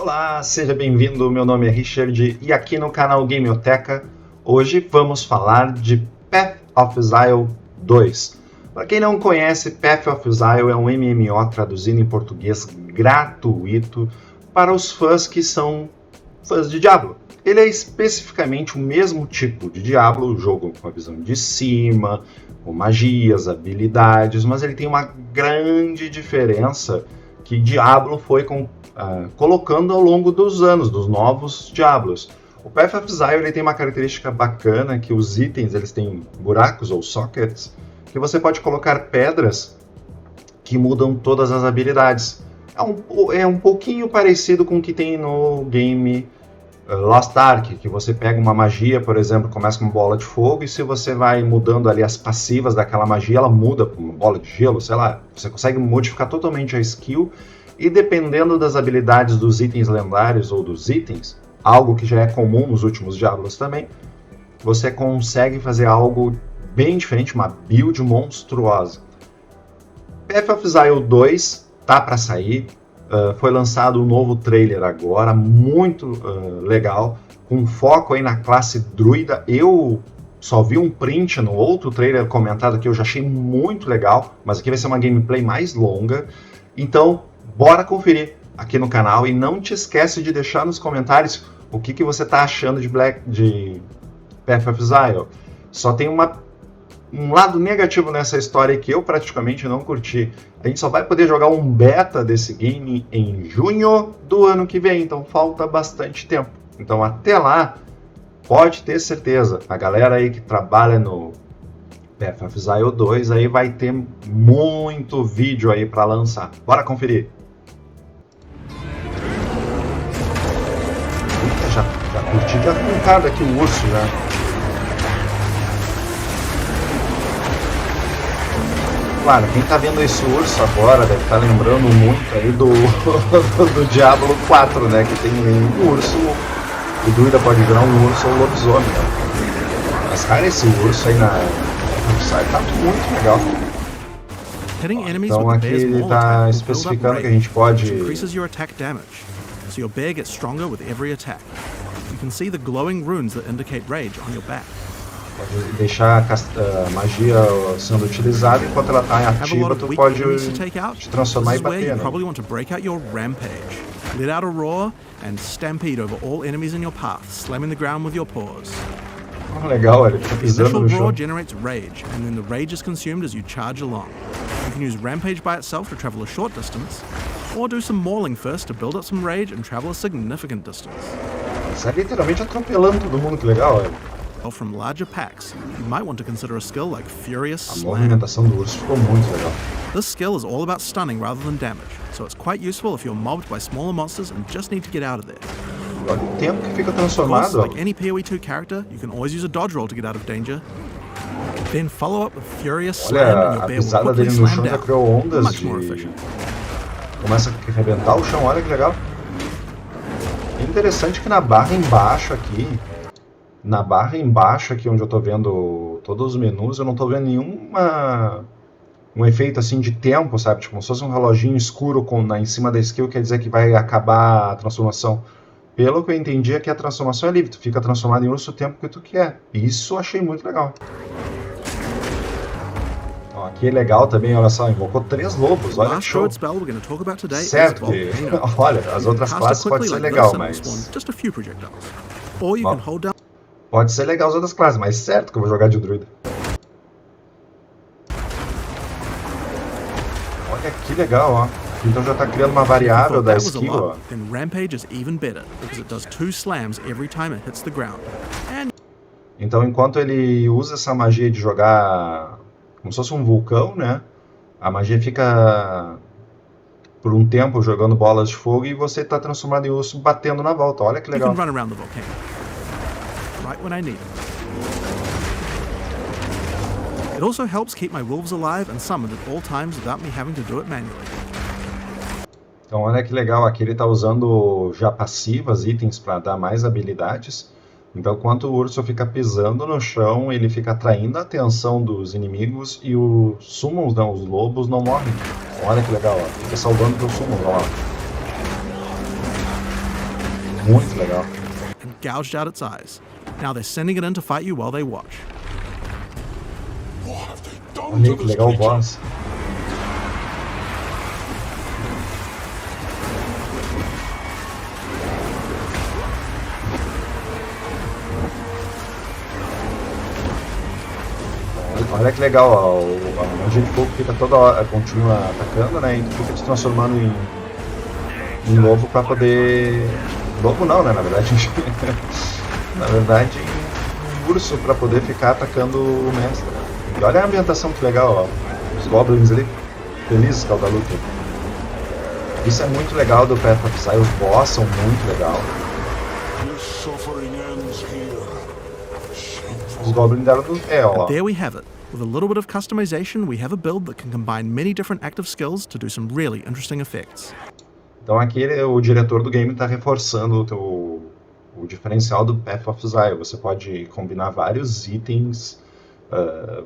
Olá, seja bem-vindo. Meu nome é Richard e aqui no canal Gameoteca hoje vamos falar de Path of Exile 2. Para quem não conhece, Path of Exile é um MMO traduzido em português gratuito para os fãs que são fãs de Diablo. Ele é especificamente o mesmo tipo de Diablo, o jogo com a visão de cima, com magias, habilidades, mas ele tem uma grande diferença que Diablo foi colocando ao longo dos anos, dos novos Diablos. O Path of Exile ele tem uma característica bacana, que os itens eles têm buracos ou sockets, que você pode colocar pedras que mudam todas as habilidades. É um pouquinho parecido com o que tem no game Lost Ark, que você pega uma magia, por exemplo, começa com uma bola de fogo, e se você vai mudando ali as passivas daquela magia, ela muda para uma bola de gelo, sei lá. Você consegue modificar totalmente a skill, e dependendo das habilidades dos itens lendários ou dos itens, algo que já é comum nos últimos Diablos também, você consegue fazer algo bem diferente, uma build monstruosa. Path of Exile 2 tá para sair. Foi lançado um novo trailer agora, muito legal, com foco aí na classe druida. Eu só vi um print no outro trailer comentado que eu já achei muito legal, mas aqui vai ser uma gameplay mais longa. Então, bora conferir aqui no canal e não te esquece de deixar nos comentários o que você está achando de Path of Exile. Só tem um lado negativo nessa história que eu praticamente não curti. A gente só vai poder jogar um beta desse game em junho do ano que vem, então falta bastante tempo. Então até lá, pode ter certeza, a galera aí que trabalha no Path of Exile 2 aí vai ter muito vídeo aí para lançar. Bora conferir. Eita, já curti de arrancada aqui o urso já. Claro, quem tá vendo esse urso agora deve estar lembrando muito aí do Diablo 4, né? Que tem um urso, o druida pode virar um urso ou um lobisomem, né? Mas cara, esse urso aí na site tá muito legal. Então aqui ele tá especificando que a gente pode so your bear gets stronger with every attack. You can see the glowing runes that indicate rage on your back. Pode deixar a magia sendo utilizada enquanto ela está ativa, tu pode te transformar e bater, né? Probably want to break out your rampage. Let out a roar and stampede over all enemies in your path, slamming the ground with your paws. Oh, legal, ele tá pisando no The initial chão. roar generates rage, and then the rage is consumed as you charge along. You can use rampage by itself to travel a short distance, or do some mauling first to build up some rage and travel a significant distance. Você é literalmente atropelando todo mundo, que legal, velho. From larger packs, you might want to consider a skill like Furious A Slam. movimentação do urso ficou muito legal. This skill is all about stunning rather than damage, so it's quite useful if you're mobbed by smaller monsters and just need to get out of there. Olha o tempo que fica Of course, transformado. like any PoE2 character, you can always use a dodge roll to get out of danger. Then follow up with Furious Slam and Olha, your a bear will pisada quickly dele no slam chão já down. criou ondas Much more efficient. Começa a arrebentar o chão, olha que legal. É interessante que na barra embaixo aqui, onde eu tô vendo todos os menus, eu não tô vendo um efeito assim de tempo, sabe? Tipo, como se fosse um reloginho escuro em cima da skill, quer dizer que vai acabar a transformação. Pelo que eu entendi, é que a transformação é livre, tu fica transformado em urso o tempo que tu quer. Isso eu achei muito legal. Ó, aqui é legal também, olha só, invocou 3 lobos, olha que show. Certo que, olha, as outras classes podem ser legal, mas... Pode ser legal as outras classes, mas certo que eu vou jogar de druida. Olha que legal, ó. Então já tá criando uma variável da skill, ó. Então enquanto ele usa essa magia de jogar como se fosse um vulcão, né? A magia fica por um tempo jogando bolas de fogo e você tá transformado em urso batendo na volta. Olha que legal. Right when I need it. It also helps keep my wolves alive and summoned at all times without me having to do it manually. Então olha que legal, aqui ele está usando já passivas, itens para dar mais habilidades. Então enquanto o urso fica pisando no chão, ele fica atraindo a atenção dos inimigos e os summons, não, os lobos não morrem. Olha que legal, ó. Fica salvando os summons, ó. muito legal. and gouged out its eyes. Now they're sending it in to fight you while they watch. What have they done Olha to aí que this legal o creature? boss. Olha que legal, ó, o agente de fogo fica toda hora, continua atacando, né? E tu fica te transformando em lobo pra poder. Lobo não, né? Na verdade. Na verdade, em urso pra poder ficar atacando o mestre. E olha a ambientação que legal, ó. Os goblins ali, felizes com a da luta. Isso é muito legal do Path of Exile, os boss são muito legal. This suffering ends here. Shameful. Os goblins deram do. É, ó. And there we have it. With a little bit of customization, we have a build that can combine many different active skills to do some really interesting effects. Então aqui o diretor do game está reforçando o diferencial do Path of Exile. Você pode combinar vários itens,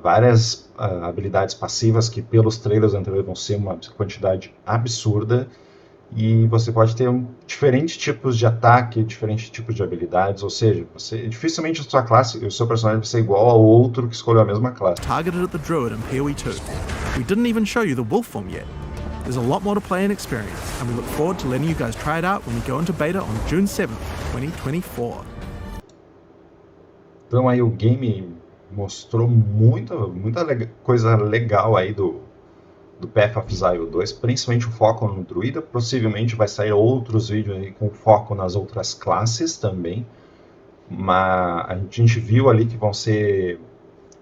várias habilidades passivas que pelos trailers anteriores vão ser uma quantidade absurda. E você pode ter diferentes tipos de ataque, diferentes tipos de habilidades, ou seja, dificilmente a sua classe, o seu personagem vai ser igual ao outro que escolheu a mesma classe. Targeted at the druid in PoE 2. We didn't even show you the wolf form yet. There's a lot more to play and experience, and we look forward to letting you guys try it out when we go into beta on June 7th, 2024. Então aí o game mostrou muita coisa legal aí do Path of Exile 2, principalmente o foco no druida. Possivelmente vai sair outros vídeos aí com foco nas outras classes também. Mas a gente viu ali que vão ser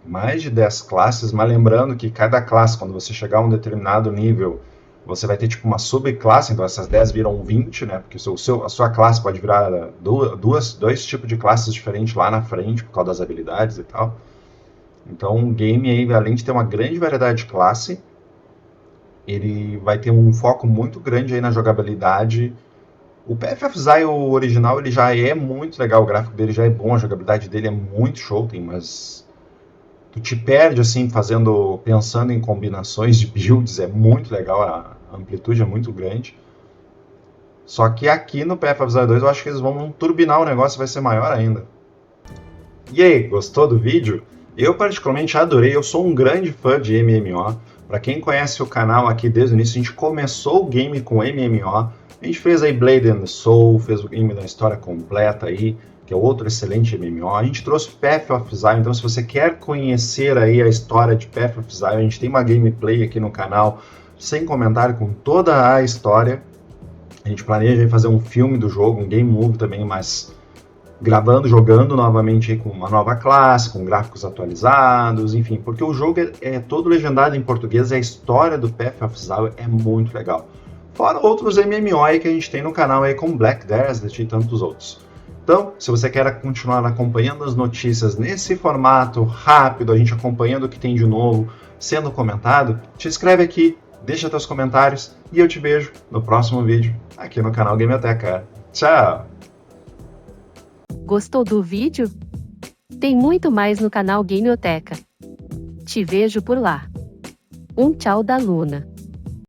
mais de 10 classes, mas lembrando que cada classe, quando você chegar a um determinado nível, você vai ter tipo uma subclasse, então essas 10 viram 20, né? Porque a sua classe pode virar dois tipos de classes diferentes lá na frente, por causa das habilidades e tal. Então o game aí, além de ter uma grande variedade de classe, ele vai ter um foco muito grande aí na jogabilidade. O Path of Exile original ele já é muito legal, o gráfico dele já é bom, a jogabilidade dele é muito show, mas tu te perde assim pensando em combinações de builds, é muito legal, a amplitude é muito grande. Só que aqui no Path of Exile 2 eu acho que eles vão turbinar o negócio, vai ser maior ainda. E aí, gostou do vídeo? Eu particularmente adorei, eu sou um grande fã de MMO. Para quem conhece o canal aqui desde o início, a gente começou o game com MMO. A gente fez aí Blade and Soul, fez o game da história completa aí, que é outro excelente MMO. A gente trouxe Path of Exile, então se você quer conhecer aí a história de Path of Exile, a gente tem uma gameplay aqui no canal, sem comentário, com toda a história. A gente planeja fazer um filme do jogo, um game movie também, mas jogando novamente aí com uma nova classe, com gráficos atualizados, enfim, porque o jogo é todo legendado em português e a história do Path of Exile é muito legal. Fora outros MMO aí que a gente tem no canal aí com Black Desert e tantos outros. Então, se você quer continuar acompanhando as notícias nesse formato rápido, a gente acompanhando o que tem de novo, sendo comentado, te inscreve aqui, deixa teus comentários e eu te vejo no próximo vídeo aqui no canal Gameoteca. Tchau! Gostou do vídeo? Tem muito mais no canal Gameoteca. Te vejo por lá. Um tchau da Luna.